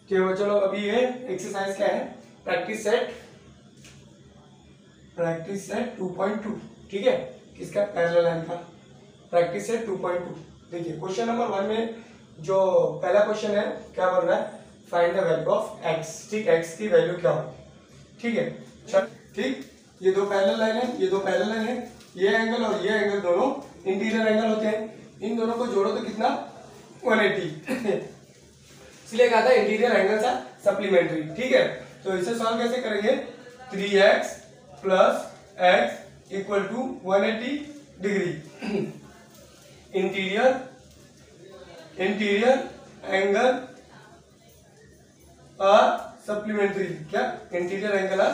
तो चलो अभी ये एक्सरसाइज क्या है, प्रैक्टिस सेट 2.2, ठीक है, किसका, पैरेलल लाइन का प्रैक्टिस सेट 2.2। देखिए क्वेश्चन नंबर 1 में जो पहला क्वेश्चन है क्या बोल रहा है, find the value of x, ठीक, एक्स की वैल्यू क्या होगी, ठीक है। चल ठीक, ये दो पैरेलल लाइन है, ये दो पैरेलल लाइन है, ये एंगल और ये एंगल दोनों इंटीरियर एंगल होते हैं, इन दोनों को जोड़ो तो कितना 180 इसलिए कहा था इंटीरियर एंगल्स आर सप्लीमेंट्री, ठीक है। तो इसे सॉल्व कैसे करेंगे, 3x plus x equal to 180 degree, interior angle are supplementary, क्या, इंटीरियर एंगल आर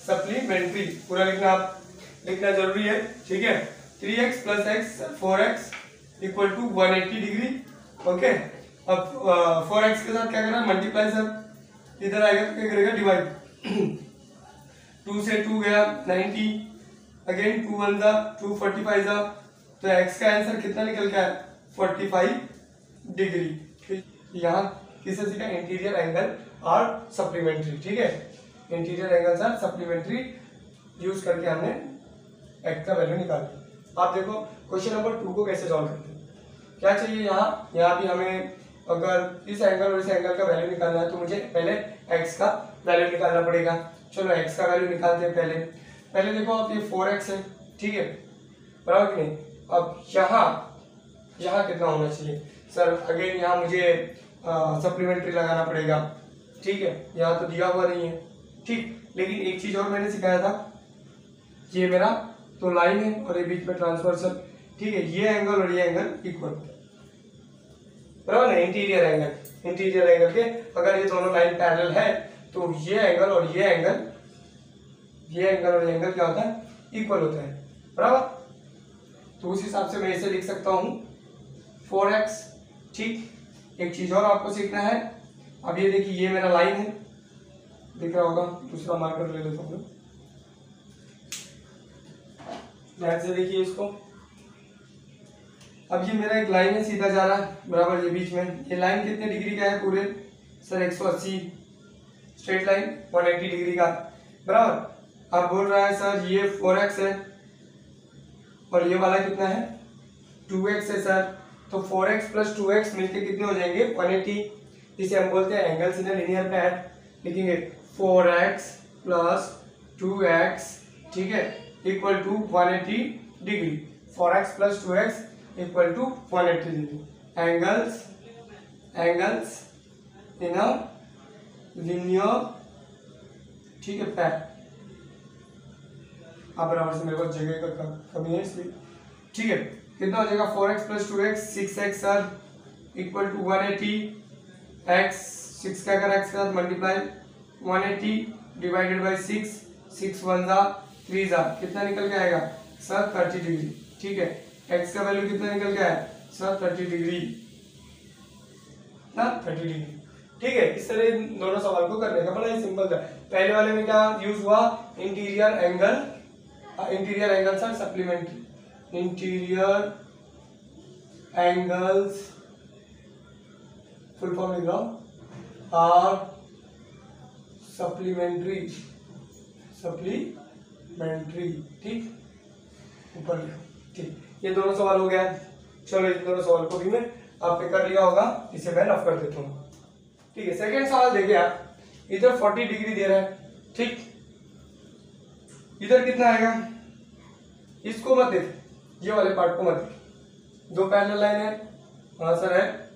सप्लीमेंट्री, पूरा लिखना जरूरी है, ठीक है। 3x plus x 4x equal to 180 degree, okay. अब 4x के साथ क्या करना है, मल्टीप्लाई सर, इधर आएगा तो क्या करेगा, डिवाइड 2 से 2 गया 90, अगेन 2 1 जा 2 45 जा, तो x का आंसर कितना निकल के आया 45 डिग्री। यहाँ किससे सीखा, इंटीरियर एंगल और सप्लीमेंट्री, ठीक है, interior angles are supplementary use करके हमने x का वैल्यू निकाला। आप देखो क्वेश्चन नंबर 2 को कैसे सॉल्व करते हैं, क्या चाहिए, यहाँ भी हमें अगर इस एंगल और इस एंगल का वैल्यू निकालना है तो मुझे पहले x का वैल्यू निकालना पड़ेगा। चलो x का वैल्यू निकालते हैं पहले देखो आप, ये 4x है, ठीक है, बराबर कि नहीं। अब यहाँ कितना होना चाहिए सर, अगेन यहाँ मुझे सप्लीमेंट्री लगाना पड़ेगा, ठीक है, यहाँ तो दिया हुआ नहीं है, ठीक। लेकिन एक चीज और मैंने सिखाया था, ये मेरा तो लाइन है और ये बीच में ट्रांसवर्सल, ठीक है, ये एंगल और ये एंगल इक्वल, बराबर ना, इंटीरियर एंगल के अगर ये दोनों लाइन पैरेलल है तो ये एंगल और ये एंगल क्या होता है, इक्वल होता है, बराबर। तो उस हिसाब से मैं इसे लिख सकता हूँ 4x, ठीक। एक चीज और आपको सीखना है, अब ये देखिए ये मेरा लाइन है, दिख रहा होगा, दूसरा मार्कर ले लेता हूँ, ध्यान से देखिए इसको। अब ये मेरा एक लाइन है, सीधा जा रहा है, बराबर, ये बीच में ये लाइन कितने डिग्री का है पूरे, सर 180, स्ट्रेट लाइन 180 डिग्री का, बराबर। अब बोल रहा है सर ये 4x है और ये वाला कितना है 2x है सर, तो 4x प्लस 2x मिलके कितने हो जाएंगे 180, जिसे हम बोलते हैं एंगल्स इन लीनियर पैर, लिखेंगे 4x प्लस 2x, ठीक है, equal to 180 degree, 4x plus 2x equal to 180 degree, angles in a linear, ठीक है, पैर। आप बराबर से, मेरे को जगह का कमी है इसलिए, ठीक है, कितना हो जाएगा 4x plus 2x 6x sir equal to 180, x 6 का अगर x के साथ मल्टीप्लाई 180 डिवाइडेड बाई 6 1 जा 3 जा, कितना निकल के आएगा सर 30 डिग्री, ठीक है। x का वैल्यू कितना निकल के आया सर 30 डिग्री, ना 30 डिग्री, ठीक है। इस तरह दोनों सवाल को करने का बड़ा ही सिंपल था। पहले वाले में क्या यूज हुआ, interior angles are supplementary, interior angles full form लिख रहा हूं, आर सप्लीमेंट्री, ठीक, ऊपर लिखो, ठीक। ये दोनों सवाल हो गया, चलो इन दोनों सवाल को भी मैं आपने कर लिया होगा, इसे मैं रफ कर देता हूँ, ठीक है। सेकंड सवाल देखिए आप, इधर 40 डिग्री दे रहा है, ठीक, इधर कितना आएगा, इसको मत देख, ये वाले पार्ट को मत देख, दो पैरेलल लाइन है, हाँ सर है,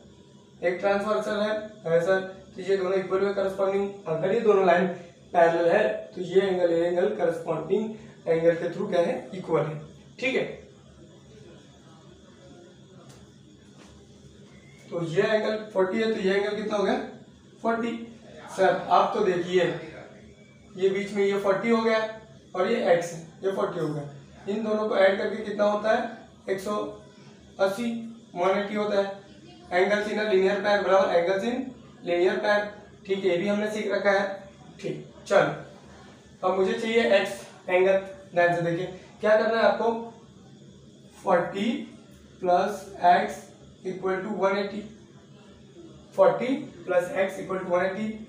एक ट्रांसवर्सल है सर, तो ये दोनों इक्वल है करस्पॉन्डिंग, अगर ये दोनों लाइन पैरेलल है तो ये एंगल करस्पॉन्डिंग एंगल के थ्रू क्या है, इक्वल है, ठीक है। तो ये एंगल 40 है तो ये एंगल कितना हो गया 40, सर आप तो देखिए ये बीच में ये 40 हो गया और ये x है, ये 40 हो गया, इन दोनों को ऐड करके कितना होता है 180, 180 होता है, एंगल्स इन लीनियर पैर, बराबर, एंगल्स इन लीनियर पैर, ठीक है, ये भी हमने सीख रखा है, ठीक। चलो अब मुझे चाहिए x एंगल, ध्यान से देखिए क्या करना है आपको, 40 plus x equal to 180, 40 plus x equal to 180,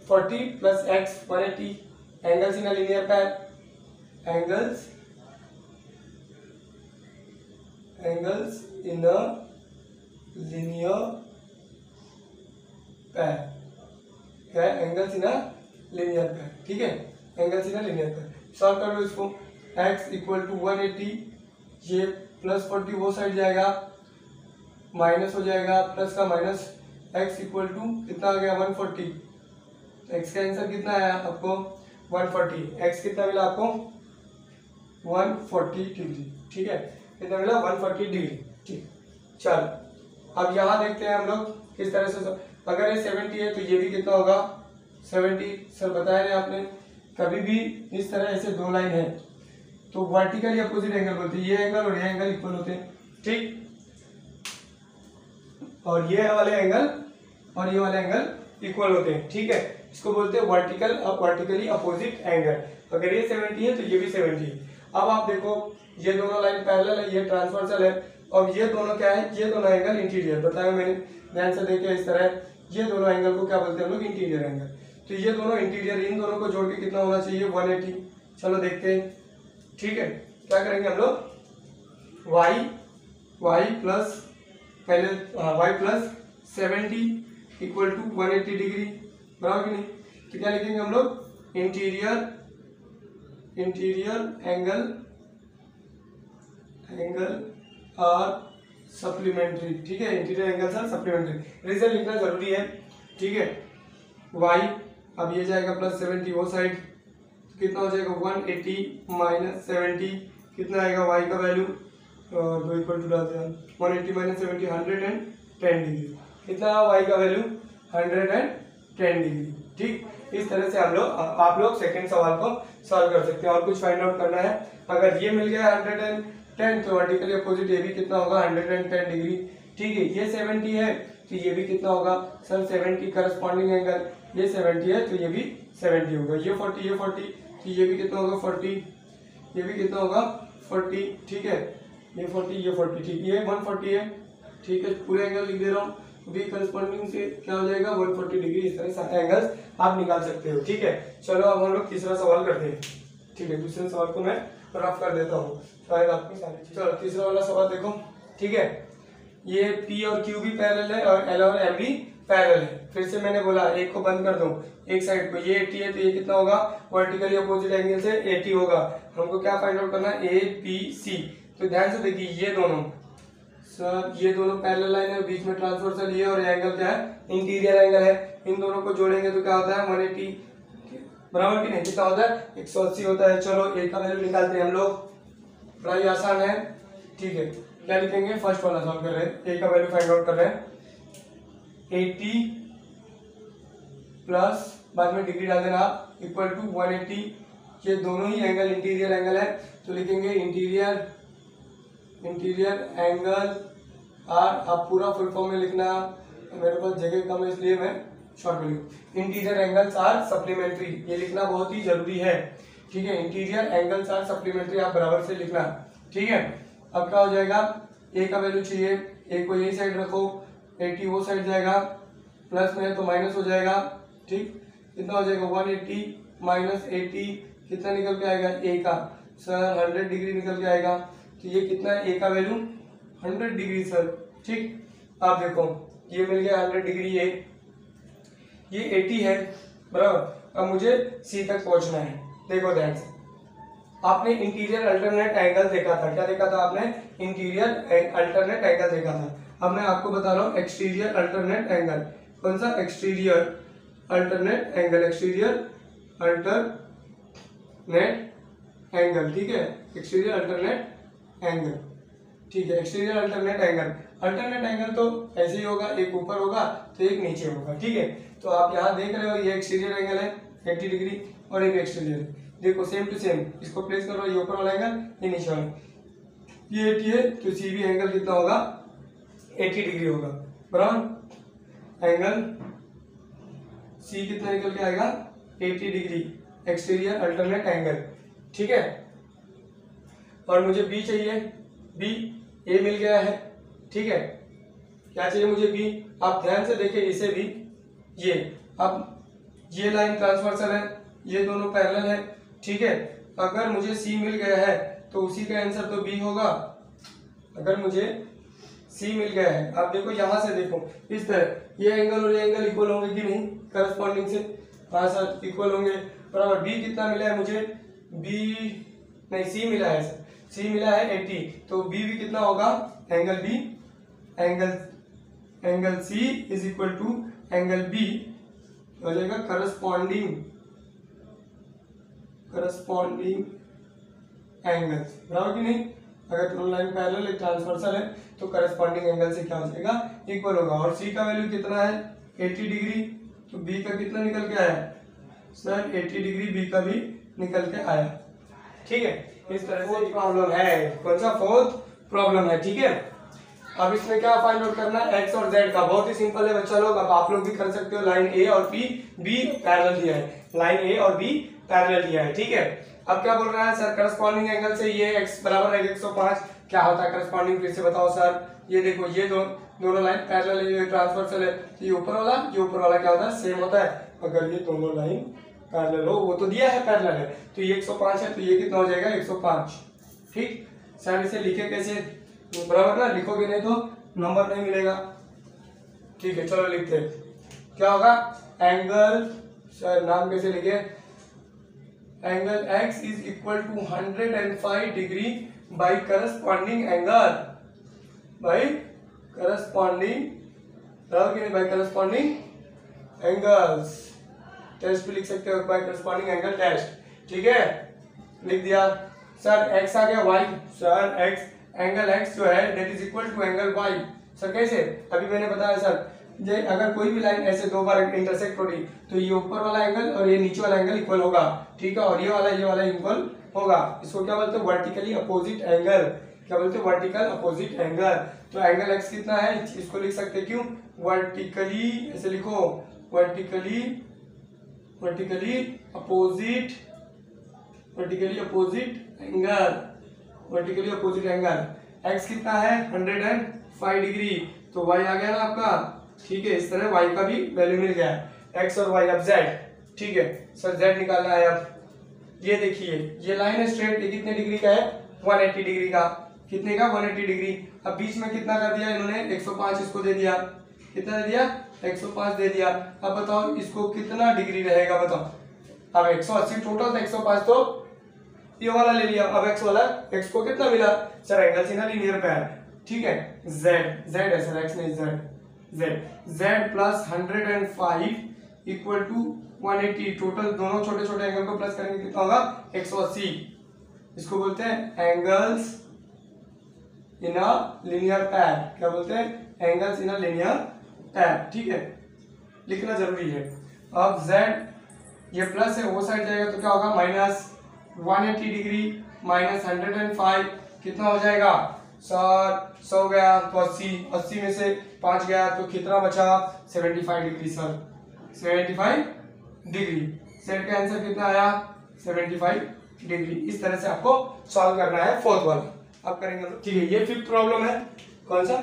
40 plus x 180, angles in a linear pair, angles in a linear pair, क्या है, angles in a linear pair, ठीक है, angles in a linear pair. Solve कर लो इसको, x equal to 180, ये plus 40 वो side जाएगा, minus हो जाएगा, प्लस का माइनस, x इक्वल टू कितना आ गया 140, तो x का आंसर कितना आया आपको 140, x कितना मिला आपको 140 डिग्री, ठीक है, कितना मिला 140 डिग्री, ठीक। चलो अब यहाँ देखते हैं हम लोग किस तरह से, अगर ये 70 है तो ये भी कितना होगा 70, सर बताया नहीं आपने, कभी भी इस तरह ऐसे दो लाइन है तो वर्टिकली अपोजिट एंगल बोलते हैं, ये एंगल और ये एंगल इक्वल होते हैं, ठीक, और ये वाले एंगल और ये वाले एंगल इक्वल होते हैं, ठीक है, इसको बोलते हैं वर्टिकली अपोजिट एंगल। अगर ये 70 है तो ये भी 70 है। अब आप देखो ये दोनों लाइन पैरेलल है, ये ट्रांसवर्सल है, और ये दोनों क्या है, ये दोनों एंगल इंटीरियर, बताया मैंने, ध्यान से देखिए इस तरह, ये दोनों एंगल को क्या बोलते हैं हम लोग इंटीरियर एंगल। तो ये दोनों इंटीरियर, इन दोनों को जोड़ के कितना होना चाहिए 180। चलो देखते हैं, ठीक है, क्या करेंगे हम लोग, y प्लस पहले y plus 70 equal to 180 degree, बराबर कि नहीं, तो क्या लिखेंगे हम लोग, इंटीरियर एंगल आर सप्लीमेंट्री, ठीक है, interior angles are supplementary, reason लिखना जरूरी है, ठीक है। y अब ये जाएगा प्लस 70 वो साइड, तो कितना हो जाएगा 180 माइनस 70, कितना आएगा y का वैल्यू, दो इक्वल टू डालते हैं, 180 माइनस 70 110 डिग्री, कितना y का वैल्यू 110 डिग्री, ठीक। इस तरह से हम लोग, आप लोग सेकंड सवाल को सॉल्व कर सकते हैं। और कुछ फाइंड आउट करना है, अगर ये मिल गया 110 तो वर्टिकली अपोजिट ये भी कितना होगा 110 डिग्री, ठीक है। ये 70 है तो ये भी कितना होगा सर 70 करस्पॉन्डिंग एंगल, ये 70 है तो ये भी 70 होगा, ये 40 तो ये भी कितना होगा 40, ये भी कितना होगा 40, ठीक है, ये 40 ठीक, ये 140 है, ठीक है, पूरे एंगल लिख दे रहा हूँ, भी करस्पॉन्डिंग से क्या हो जाएगा 140 डिग्री, इस तरह सारे एंगल्स आप निकाल सकते हो, ठीक है। चलो अब हम लोग तीसरा सवाल करते हैं, ठीक है, दूसरे सवाल को मैं रफ कर देता हूँ, शायद आपको सारी चीज। चलो तीसरा वाला सवाल देखो, ठीक है, ये P और Q भी पैरेलल है और L और M भी पैरेलल है। फिर से मैंने बोला एक को बंद कर दो, एक साइड को, ये 80 है तो ये कितना होगा वर्टिकली अपोजिट एंगल से 80 होगा। हमको क्या फाइंड आउट करना है, ABC। तो ध्यान से देखिए ये दोनों सर, ये दोनों पैरेलल लाइन है, बीच में ट्रांसवर्सल ये, और एंगल क्या है इंटीरियर एंगल है, इन दोनों को जोड़ेंगे तो क्या होता है 180, बराबर कि नहीं, कितना होता है 180 होता है। चलो ए का वैल्यू निकालते हैं हम लोग, बड़ा ही आसान है, ठीक है। क्या लिखेंगे, फर्स्ट वाला सॉल्व कर रहे हैं, ए का वैल्यू फाइंड आउट कर रहे हैं, 80 प्लस बाद में डिग्री डाल देना आप, इक्वल टू 180, ये दोनों ही एंगल इंटीरियर एंगल है, तो लिखेंगे इंटीरियर एंगल आर, आप पूरा फुल फॉर्म में लिखना, मेरे पास जगह कम है इसलिए मैं शॉर्ट में लिखूं, इंटीरियर एंगल्स आर सप्लीमेंट्री, ये लिखना बहुत ही जरूरी है, ठीक है, इंटीरियर एंगल्स आर सप्लीमेंट्री आप बराबर से लिखना, ठीक है। अब क्या हो जाएगा, ए का वैल्यू चाहिए, ए को यही साइड रखो, 80 वो साइड जाएगा, प्लस में है तो माइनस हो जाएगा, ठीक, कितना हो जाएगा 180 माइनस 80, कितना निकल के आएगा ए का सर 100 डिग्री निकल के आएगा, तो ये कितना है ए का वैल्यू 100 डिग्री सर, ठीक। आप देखो ये मिल गया 100 डिग्री, ये 80 है, बराबर। अब मुझे सी तक पहुंचना है, देखो ध्यान से, आपने इंटीरियर अल्टरनेट एंगल देखा था, क्या देखा था आपने, इंटीरियर अल्टरनेट एंगल देखा था। अब मैं आपको बता रहा हूँ एक्सटीरियर अल्टरनेट एंगल, कौन सा, exterior alternate angle, exterior alternate angle, ठीक है, एक्सटीरियर अल्टरनेट एंगल, ठीक है, exterior alternate angle, alternate angle तो ऐसे ही होगा, एक ऊपर होगा तो एक नीचे होगा, ठीक है। तो आप यहाँ देख रहे हो ये एक्सटीरियर एंगल है 80 डिग्री और एक एक्सटीरियर, देखो सेम टू सेम, इसको प्लेस करो, ये ऊपर वाला एंगल ये नीचे वाला, ये 80 है तो सी भी एंगल कितना होगा 80 डिग्री होगा, बराबर। एंगल सी कितना निकल के आएगा 80 डिग्री, एक्सटीरियर अल्टरनेट एंगल, ठीक है। और मुझे बी चाहिए, बी ए मिल गया है, ठीक है, क्या चाहिए मुझे बी। आप ध्यान से देखें इसे भी, ये अब ये लाइन ट्रांसवर्सल है, ये दोनों पैरेलल है, ठीक है। अगर मुझे सी मिल गया है तो उसी का आंसर तो बी होगा। अगर मुझे सी मिल गया है, आप देखो यहां से देखो इस तरह, ये एंगल और ये एंगल इक्वल होंगे कि नहीं करस्पॉन्डिंग से, हाँ सर इक्वल होंगे बराबर। बी कितना मिला है मुझे, बी नहीं सी मिला है सर, सी मिला है 80, तो बी भी कितना होगा, angle B, angle C is equal to angle B हो जाएगा करस्पॉन्डिंग एंगल, बराबर कि नहीं। अगर दोनों लाइन पैरेलल एक ट्रांसवर्सल है तो करस्पॉन्डिंग एंगल से क्या हो जाएगा, इक्वल होगा। और सी का वैल्यू कितना है 80 डिग्री, तो बी का कितना निकल के आया सर 80 डिग्री, बी का भी निकल के आया, ठीक है। इस तरह से प्रॉब्लम है, कौन सा फोर्थ प्रॉब्लम है, ठीक है। अब इसमें क्या फाइंड आउट करना है, एक्स और जेड का, बहुत ही सिंपल है बच्चा लोग। अब आप लोग भी कर सकते हो, लाइन ए और बी पैरेलल दिया है, लाइन ए और बी पैरेलल दिया है, ठीक है। अब क्या बोल रहा है सर, करस्पॉन्डिंग एंगल से ये x बराबर है 105, क्या होता है करस्पॉन्डिंग, फिर से बताओ सर। ये देखो ये दोनों लाइन पैरेलल है, ये ट्रांसवर्सल है, तो ये ऊपर वाला क्या होता है, सेम होता है। अगर ये दोनों लाइन पैरेलल हो, वो तो दिया है पैरेलल है, तो ये 105 है, तो ये कितना हो जाएगा 105, ठीक। सर इसे लिखे कैसे, बराबर ना, लिखोगे नहीं तो नंबर नहीं मिलेगा, ठीक है। चलो लिखते हैं, क्या होगा एंगल, सर नाम कैसे लिखे, angle x is equal to 105 degree by corresponding angle, by corresponding, बराबर कि नहीं, by corresponding angles, टेस्ट भी लिख सकते हो, by corresponding angle टेस्ट, ठीक है। लिख दिया सर, x आ गया y, sir x angle x जो है that is equal to angle y, sir कैसे, अभी मैंने बताया सर, जे अगर कोई भी लाइन ऐसे दो बार इंटरसेक्ट हो रही तो ये ऊपर वाला एंगल और ये नीचे वाला एंगल इक्वल होगा, ठीक है। और ये वाला इक्वल होगा, इसको क्या बोलते हैं, वर्टिकली अपोजिट एंगल, क्या बोलते हैं, वर्टिकल अपोजिट एंगल। तो एंगल x कितना है, इसको लिख सकते हैं, क्यों, वर्टिकली, ऐसे लिखो वर्टिकली अपोजिट एंगल, x कितना है 105 डिग्री, तो y आ गया ना आपका, ठीक है। इस तरह y का भी वैल्यू मिल गया, x और y। अब z, ठीक है सर, z निकालना है। अब ये देखिए, ये लाइन है स्ट्रेट, ये कितने डिग्री का है 180 डिग्री का, कितने का 180 डिग्री। अब बीच में कितना कर दिया इन्होंने, 105 इसको दे दिया, कितना दे दिया 105 दे दिया। अब बताओ इसको कितना डिग्री रहेगा, बताओ। अब 180 टोटल था, 105 तो ये वाला ले लिया। अब x को कितना मिला सर, एंगल सी ना लीनियर पैर, ठीक है। z है सर, x नहीं z plus 105 equal to 180, total दोनों छोटे छोटे एंगल को प्लस करेंगे कितना होगा 180। इसको बोलते हैं एंगल्स इन अ लीनियर पैर, क्या बोलते हैं, एंगल्स इन अ लीनियर पैर, ठीक है, लिखना जरूरी है। अब z ये प्लस है, वो साइड जाएगा तो क्या होगा माइनस 180 डिग्री माइनस 105, कितना हो जाएगा सर, 100 गया तो 80 में से 5 गया तो कितना बचा 75 डिग्री सर, 75 डिग्री। सेट का आंसर कितना आया 75 डिग्री। इस तरह से आपको सॉल्व करना है फोर्थ वाला। अब करेंगे, ठीक है। ये फिफ्थ प्रॉब्लम है, कौन सा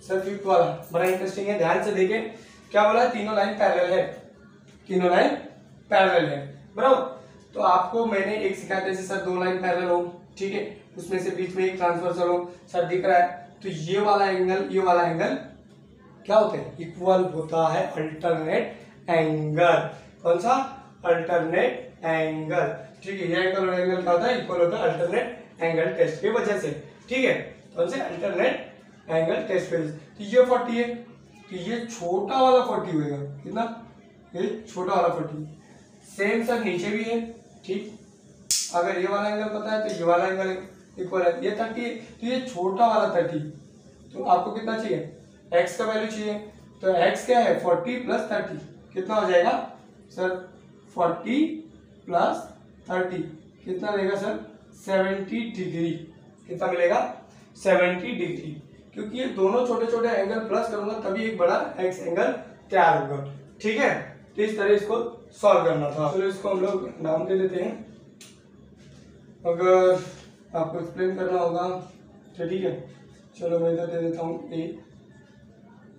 सर, फिफ्थ वाला, बड़ा इंटरेस्टिंग है, ध्यान से देखें। क्या बोला है, तीनों लाइन पैरेलल है, बराबर। तो आपको मैंने एक सिखाया था सर, दो लाइन पैरेलल हो, ठीक है, उसमें से बीच में एक ट्रांसवर्सल हो, सर दिख रहा है, तो ये वाला एंगल क्या होता है, इक्वल होता है, अल्टरनेट एंगल। कौन सा, अल्टरनेट एंगल, ठीक है। ये एंगल और एंगल क्या होता है, इक्वल होता है अल्टरनेट एंगल टेस्ट की वजह से, ठीक है। कौन से, अल्टरनेट एंगल टेस्ट की वजह से। तो ये 40 है, तो ये छोटा वाला 40 होगा, कितना, ये छोटा वाला 40। सेम सर नीचे भी है, ठीक। अगर ये वाला एंगल पता है तो ये वाला एंगल इक्वल है, ये 30 है, तो ये छोटा वाला 30। तो आपको कितना चाहिए, x का वैल्यू चाहिए, तो x क्या है 40 प्लस 30, कितना हो जाएगा सर 40 प्लस 30 कितना रहेगा सर 70 डिग्री, कितना मिलेगा 70 डिग्री। क्योंकि ये दोनों छोटे छोटे एंगल प्लस करूंगा तभी एक बड़ा x एंगल तैयार होगा, ठीक है। तो इस तरह इसको सॉल्व करना था। चलो इसको हम लोग नाम दे देते हैं, अगर आपको एक्सप्लेन करना होगा तो ठीक है। चलो मैं इधर दे देता हूँ A,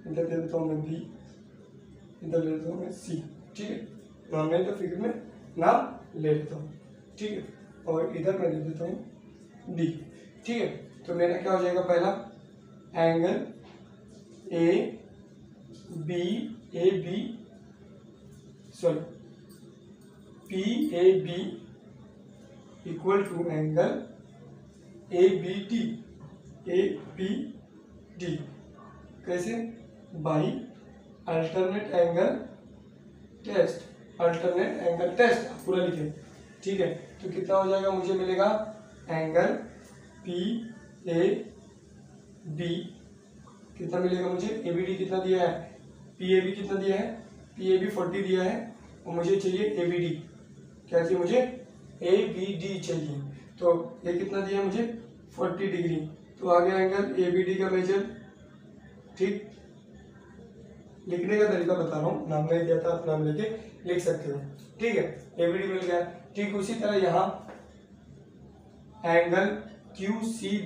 इधर दे देता हूँ मैं बी, इधर ले लेता हूँ मैं सी, ठीक है। नाम नहीं तो फिगर में नाम ले लेता हूँ, ठीक है। और इधर मैं ले देता हूँ डी, ठीक है। तो मेरा क्या हो जाएगा, पहला angle A B sorry P A B equal to angle A B D, कैसे, बाई अल्टरनेट एंगल टेस्ट पूरा लिखे, ठीक है। तो कितना हो जाएगा, मुझे मिलेगा एंगल पी ए बी, कितना मिलेगा मुझे, ए बी डी कितना दिया है, पी ए बी कितना दिया है, पी ए बी 40 दिया है, और मुझे चाहिए ए बी डी, क्या चाहिए मुझे, ए बी डी चाहिए। तो ये कितना दिया है मुझे, 40 डिग्री। तो आ गया एंगल ए बी डी का मेजर, ठीक। लिखने का तरीका बता रहा हूँ, नाम नहीं दिया था, आप नाम लेके लिख सकते हो, ठीक है। ए बी डी मिल गया, ठीक। उसी तरह यहाँ angle Q C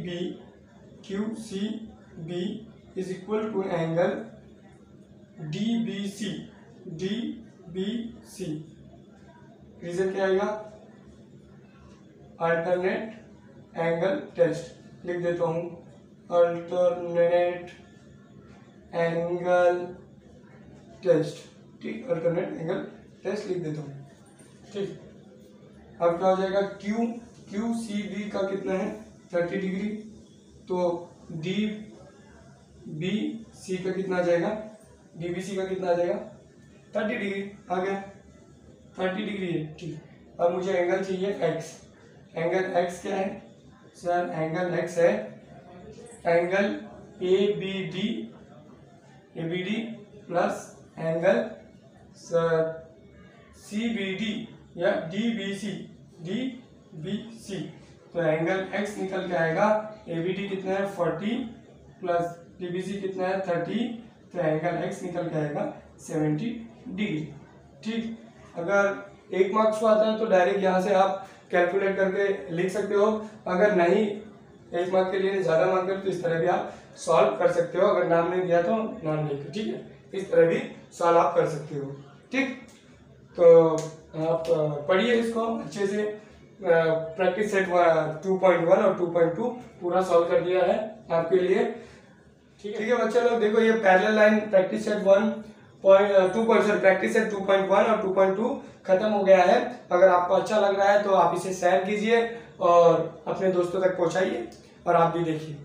B is equal to angle D B C, reason क्या आएगा, अल्टरनेट एंगल टेस्ट, लिख देता हूँ अल्टरनेट एंगल टेस्ट, ठीक। अल्टरनेट एंगल टेस्ट लिख देता हूँ, ठीक। अब क्या हो जाएगा, क्यू सी बी का कितना है, 30 डिग्री। तो डी बी सी का कितना आ जाएगा, डी बी सी का कितना आ जाएगा, 30 डिग्री आ गया, 30 डिग्री है, ठीक। अब मुझे एंगल चाहिए एक्स, एंगल एक्स क्या है सर, एंगल एक्स है angle A B D plus angle C B D या डी बी सी। तो एंगल एक्स निकल के आएगा, ए बी डी कितना है 40 प्लस डी बी सी कितना है 30, तो एंगल एक्स निकल के आएगा 70 डिग्री, ठीक। अगर 1 मार्क्स को आता है तो डायरेक्ट यहाँ से आप कैलकुलेट करके लिख सकते हो, अगर नहीं 1 मार्क के लिए ज़्यादा मार्क है तो इस तरह भी आप सॉल्व कर सकते हो, अगर नाम नहीं दिया तो नाम लिखो, ठीक है। इस तरह भी सॉल्व आप कर सकते हो, ठीक। तो आप पढ़िए इसको अच्छे से, प्रैक्टिस सेट 2.1 और 2.2 पूरा सॉल्व कर दिया है आपके लिए, ठीक है बच्चे लोग। देखो ये parallel line practice set 1.2 practice set 2.1 और 2.2 खत्म हो गया है। अगर आपको अच्छा लग रहा है तो आप इसे शेयर कीजिए और अपने दोस्तों तक पहुंचाइए और आप भी देखिए।